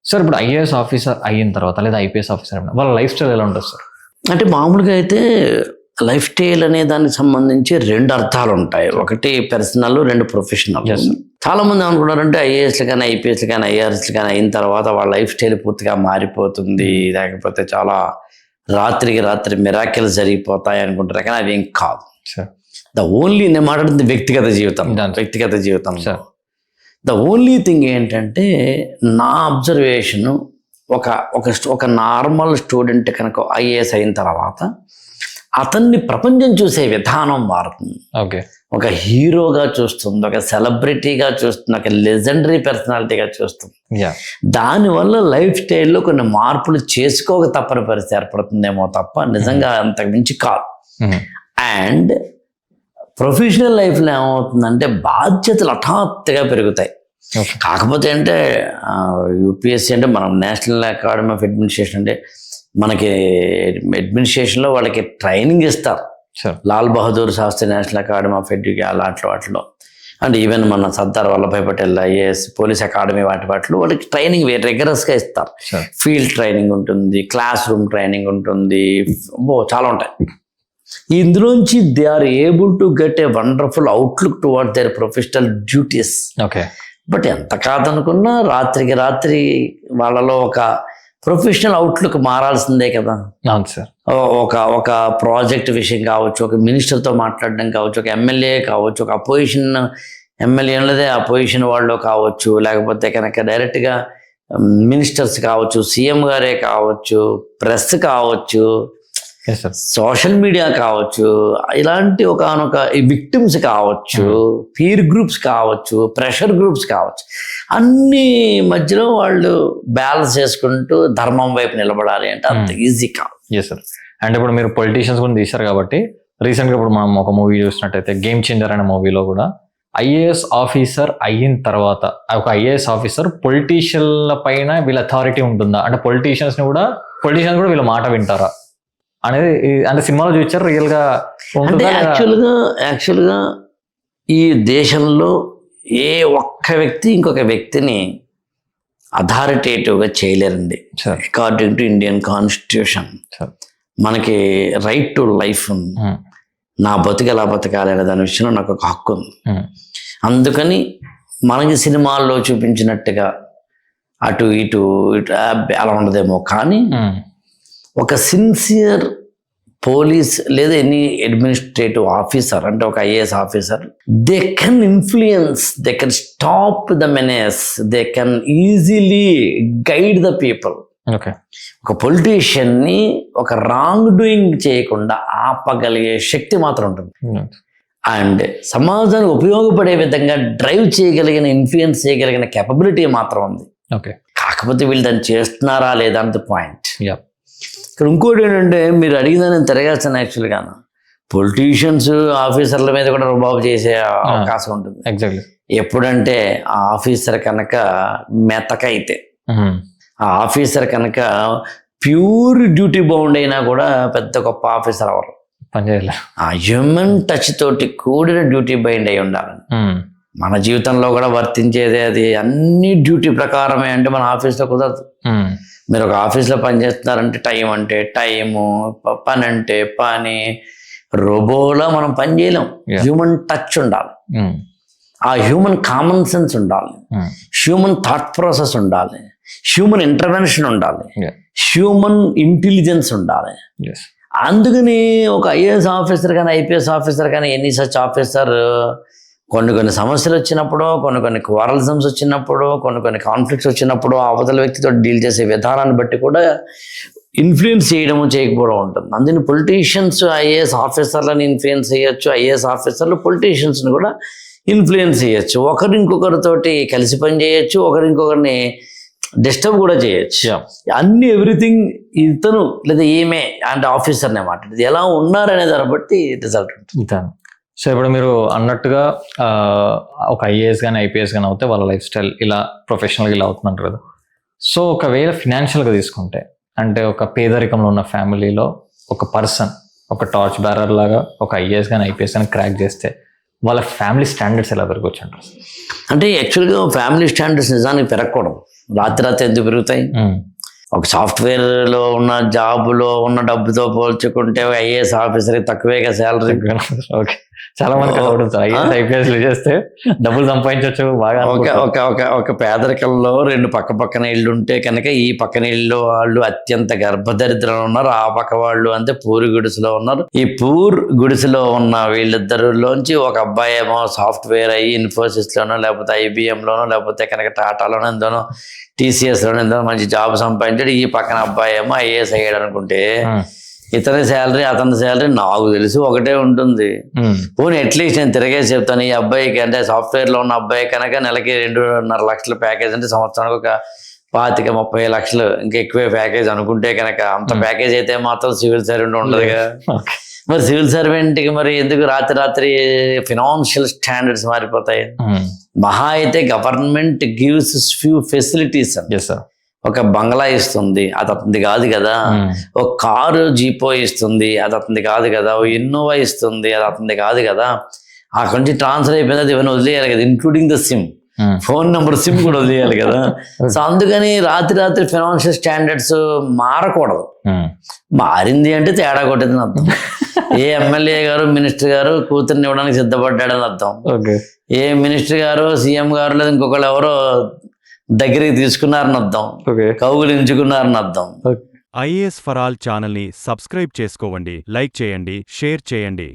Sir ఇప్పుడు IAS officer అయిన తర్వాత లేదా ఐపీఎస్ ఆఫీసర్ అయిన వాళ్ళ లైఫ్ స్టైల్ ఎలా ఉంటుంది సార్? అంటే మామూలుగా అయితే లైఫ్ స్టైల్ అనే దానికి సంబంధించి 2 అర్థాలు ఉంటాయి. ఒకటి పర్సనల్, 2 ప్రొఫెషనల్. చాలా మంది అనుకుంటారంటే ఐఏఎస్లు కానీ ఐపీఎస్లు కానీ ఐఆర్ఎస్లు కానీ అయిన తర్వాత వాళ్ళ లైఫ్ స్టైల్ పూర్తిగా మారిపోతుంది, లేకపోతే చాలా రాత్రికి రాత్రి మిరాకిల్ జరిగిపోతాయి అనుకుంటారు. కానీ అవి ఏం కాదు. నేను మాట్లాడుతుంది వ్యక్తిగత జీవితం. ద ఓన్లీ థింగ్ ఏంటంటే నా అబ్జర్వేషను ఒక నార్మల్ స్టూడెంట్ కనుక ఐఏఎస్ అయిన తర్వాత అతన్ని ప్రపంచం చూసే విధానం మారుతుంది. ఓకే, ఒక హీరోగా చూస్తుంది, ఒక సెలబ్రిటీగా చూస్తుంది, ఒక లెజెండరీ పర్సనాలిటీగా చూస్తుంది. దానివల్ల లైఫ్ స్టైల్లో కొన్ని మార్పులు చేసుకోక తప్పని పరిస్థితి ఏర్పడుతుందేమో తప్ప నిజంగా అంతకు మించి కాదు. అండ్ ప్రొఫెషనల్ లైఫ్లో ఏమవుతుందంటే బాధ్యతలు హఠాత్తుగా పెరుగుతాయి. కాకపోతే అంటే యూపీఎస్సీ అంటే మనం నేషనల్ అకాడమీ ఆఫ్ అడ్మినిస్ట్రేషన్ అంటే మనకి అడ్మినిస్ట్రేషన్లో వాళ్ళకి ట్రైనింగ్ ఇస్తారు. Lal Bahadur Shastri national academy of education వాటిలో అండ్ ఈవెన్ మన Sardar Vallabhbhai Patel IAS police academy వాటిలో వాళ్ళకి ట్రైనింగ్ రెగ్యులర్స్గా ఇస్తారు. ఫీల్డ్ ట్రైనింగ్ ఉంటుంది, క్లాస్ రూమ్ ట్రైనింగ్ ఉంటుంది, చాలా ఉంటాయి. ఇందులోంచి they are able to get a wonderful outlook toward their professional duties. Okay, but ఎంత కాదనుకున్నా రాత్రికి రాత్రి వాళ్ళలో ఒక ప్రొఫెషనల్ అవుట్లుక్ మారాల్సిందే కదా. అవును సార్. ఒక ప్రాజెక్ట్ విషయం కావచ్చు, ఒక మినిస్టర్తో మాట్లాడడం కావచ్చు, ఒక ఎమ్మెల్యే కావచ్చు, ఒక అపోజిషన్ ఎమ్మెల్యే ఉన్నదే అపోజిషన్ వాళ్ళు కావచ్చు, లేకపోతే కనుక డైరెక్ట్గా మినిస్టర్స్ కావచ్చు, సీఎం గారే కావచ్చు, ప్రెస్ కావచ్చు, సోషల్ మీడియా కావచ్చు, ఇలాంటి ఒకనొక విక్టిమ్స్ కావచ్చు, పీర్ గ్రూప్స్ కావచ్చు, ప్రెషర్ గ్రూప్స్ కావచ్చు, అన్ని మధ్యలో వాళ్ళు బ్యాలెన్స్ చేసుకుంటూ ధర్మం వైపు నిలబడాలి అంటే అంత ఈజీ కాదు. Yes sir. అండ్ ఇప్పుడు మీరు పొలిటీషియన్స్ కూడా తీశారు కాబట్టి రీసెంట్గా ఇప్పుడు మనం ఒక మూవీ చూసినట్టయితే గేమ్ చేంజర్ అనే మూవీలో కూడా ఐఏఎస్ ఆఫీసర్ అయిన తర్వాత ఒక ఐఏఎస్ ఆఫీసర్ పొలిటీషియన్ల పైన వీళ్ళ అథారిటీ ఉంటుందా, అంటే పొలిటీషియన్స్ కూడా వీళ్ళ మాట వింటారా అనేది అంటే సినిమాలో చూపించారు రియల్ గా? అంటే యాక్చువల్గా ఈ దేశంలో ఏ ఒక్క వ్యక్తి ఇంకొక వ్యక్తిని అథారిటేటివ్గా చేయలేరండి. అకార్డింగ్ టు ఇండియన్ కాన్స్టిట్యూషన్ మనకి రైట్ టు లైఫ్ ఉంది. నా బతుకు ఎలా బతకాలి అనే దాని విషయంలో నాకు ఒక హక్కు ఉంది. అందుకని మనకి సినిమాల్లో చూపించినట్టుగా అటు ఇటు అలా ఉండదేమో, కానీ ఒక సిన్సియర్ పోలీస్ లేదా ఎనీ అడ్మినిస్ట్రేటివ్ ఆఫీసర్ అంటే ఒక IAS officer they can influence, they can stop the menace, they can easily guide the people. ఒక పొలిటీషియన్ని ఒక రాంగ్ డూయింగ్ చేయకుండా ఆపగలిగే శక్తి మాత్రం ఉంటుంది. అండ్ సమాజానికి ఉపయోగపడే విధంగా డ్రైవ్ చేయగలిగిన, ఇన్ఫ్లుయెన్స్ చేయగలిగిన కెపబిలిటీ మాత్రం ఉంది. కాకపోతే వీళ్ళు దాన్ని చేస్తున్నారా లేదా అన్నది పాయింట్. ఇక్కడ ఇంకోటి ఏంటంటే మీరు అడిగినా నేను తిరగేస్తాను. యాక్చువల్గా పొలిటీషియన్స్ ఆఫీసర్ల మీద కూడా రుబాబు చేసే అవకాశం ఉంటుంది. ఎగ్జాక్ట్లీ. ఎప్పుడంటే ఆ ఆఫీసర్ కనుక మెతకైతే, ఆ ఆఫీసర్ కనుక ప్యూర్ డ్యూటీ బౌండ్ అయినా కూడా పెద్ద గొప్ప ఆఫీసర్ అవరు. ఆ హ్యూమన్ టచ్ తోటి కూడిన డ్యూటీ బైండ్ అయి ఉండాలని. మన జీవితంలో కూడా వర్తించేదే అది. అన్ని డ్యూటీ ప్రకారమే అంటే మన ఆఫీస్లో కుదరదు. మీరు ఒక ఆఫీస్లో పని చేస్తున్నారంటే టైం అంటే టైము, పని అంటే పని. రోబోలా మనం పని చేయలేం. హ్యూమన్ టచ్ ఉండాలి, ఆ హ్యూమన్ కామన్ సెన్స్ ఉండాలి, హ్యూమన్ థాట్ ప్రాసెస్ ఉండాలి, హ్యూమన్ ఇంటర్వెన్షన్ ఉండాలి, హ్యూమన్ ఇంటెలిజెన్స్ ఉండాలి. అందుకని ఒక ఐఏఎస్ ఆఫీసర్ కానీ ఐపీఎస్ ఆఫీసర్ కానీ ఎనీ సచ్ ఆఫీసర్ కొన్ని సమస్యలు వచ్చినప్పుడు, కొన్ని క్వారలిజమ్స్ వచ్చినప్పుడు, కొన్ని కాన్ఫ్లిక్ట్స్ వచ్చినప్పుడు అవతల వ్యక్తితో డీల్ చేసే విధానాన్ని బట్టి కూడా ఇన్ఫ్లుయెన్స్ చేయడము చేయకపోవడం ఉంటుంది. అందుకని పొలిటీషియన్స్ ఐఏఎస్ ఆఫీసర్లను ఇన్ఫ్లుయెన్స్ చేయొచ్చు, ఐఏఎస్ ఆఫీసర్లు పొలిటీషియన్స్ని కూడా ఇన్ఫ్లుయెన్స్ చేయొచ్చు. ఒకరింకొకరితోటి కలిసి పని చేయొచ్చు, ఒకరింకొకరిని డిస్టర్బ్ కూడా చేయొచ్చు. అన్ని ఎవ్రీథింగ్ ఇతను లేదా ఈమె అంటే ఆఫీసర్నే మాట్లాడేది ఎలా ఉన్నారనే దాన్ని బట్టి రిజల్ట్ ఉంటుంది. సో ఇప్పుడు మీరు అన్నట్టుగా ఒక ఐఏఎస్ కానీ ఐపీఎస్ కానీ అవుతే వాళ్ళ లైఫ్ స్టైల్ ఇలా ప్రొఫెషనల్గా ఇలా అవుతుందంటారు కదా. సో ఒకవేళ ఫినాన్షియల్గా తీసుకుంటే అంటే ఒక పేదరికంలో ఉన్న ఫ్యామిలీలో ఒక పర్సన్ ఒక టార్చ్ బ్యారర్ లాగా ఒక ఐఏఎస్ కానీ ఐపీఎస్ కానీ క్రాక్ చేస్తే వాళ్ళ ఫ్యామిలీ స్టాండర్డ్స్ ఎలా పెరగవచ్చు అంటారు? అంటే యాక్చువల్గా ఫ్యామిలీ స్టాండర్డ్స్ నిజానికి పెరగకూడదు. రాత్రి ఎందుకు పెరుగుతాయి? ఒక సాఫ్ట్వేర్ లో ఉన్న జాబ్ లో ఉన్న డబ్బుతో పోల్చుకుంటే ఐఏఎస్ ఆఫీసర్ తక్కువేగా శాలరీ. ఓకే, చాలా మంది ఐపీఎస్ చేస్తే డబ్బులు సంపాదించవచ్చు బాగా. ఒక పేదరికంలో 2 పక్కన ఇళ్ళు ఉంటే కనుక ఈ పక్కన ఇళ్ళు వాళ్ళు అత్యంత గర్భదరిద్రంలో ఉన్నారు, ఆ పక్క వాళ్ళు అంతే పూర్ గుడిసెలో ఉన్నారు. ఈ పూర్ గుడిసెలో ఉన్న వీళ్ళిద్దరిలోంచి ఒక అబ్బాయి ఏమో సాఫ్ట్వేర్ అయ్యి ఇన్ఫోసిస్ లోనో లేకపోతే IBM లోనో లేకపోతే కనుక టాటాలోనో ఎంతోనో TCS లోనో ఎంతో మంచి జాబ్ సంపాదించాడు. ఈ పక్కన అబ్బాయి ఏమో IAS అయ్యాడు అనుకుంటే ఇతని శాలరీ అతని శాలరీ నాకు తెలిసి ఒకటే ఉంటుంది. పోనీ అట్లీస్ట్ నేను తిరగేసి చెప్తాను, ఈ అబ్బాయికి అంటే సాఫ్ట్వేర్ లో ఉన్న అబ్బాయి కనుక నెలకి 2.5 లక్షల ప్యాకేజ్ అంటే సంవత్సరానికి ఒక 25-30 లక్షలు ఇంకా ఎక్కువే ప్యాకేజ్ అనుకుంటే కనుక అంత ప్యాకేజ్ అయితే మాత్రం సివిల్ సర్వెంట్ ఉండదుగా. మరి సివిల్ సర్వెంట్ కి మరి ఎందుకు రాత్రి ఫినాన్షియల్ స్టాండర్డ్స్ మారిపోతాయి? మహా అయితే గవర్నమెంట్ గివ్స్ ఫ్యూ ఫెసిలిటీస్. ఒక బంగ్లా ఇస్తుంది, అది అతనిది కాదు కదా. ఒక కారు జీపో ఇస్తుంది, అది అతనిది కాదు కదా. ఓ ఇన్నోవా ఇస్తుంది, అది అతనిది కాదు కదా. అక్కడి నుంచి ట్రాన్స్ఫర్ అయిపోయింది, అది ఇవన్నీ వదిలేయాలి కదా, including the SIM, phone number SIM కూడా వదిలేయాలి కదా. సో అందుకని రాత్రి ఫినాన్షియల్ స్టాండర్డ్స్ మారకూడదు. మారింది అంటే తేడా కొట్టిందని అర్థం. ఏ ఎమ్మెల్యే గారు మినిస్టర్ గారు కూతుర్ని ఇవ్వడానికి సిద్ధపడ్డాడని అర్థం. ఏ మినిస్టర్ గారు CM గారు లేదా ఇంకొకళ్ళు ఎవరో దగ్గరికి తీసుకున్నారని అర్థం, కౌగులించుకున్నారని అర్థం. IAS ఫర్ ఆల్ ఛానల్ని సబ్స్క్రైబ్ చేసుకోండి, లైక్ చేయండి, షేర్ చేయండి.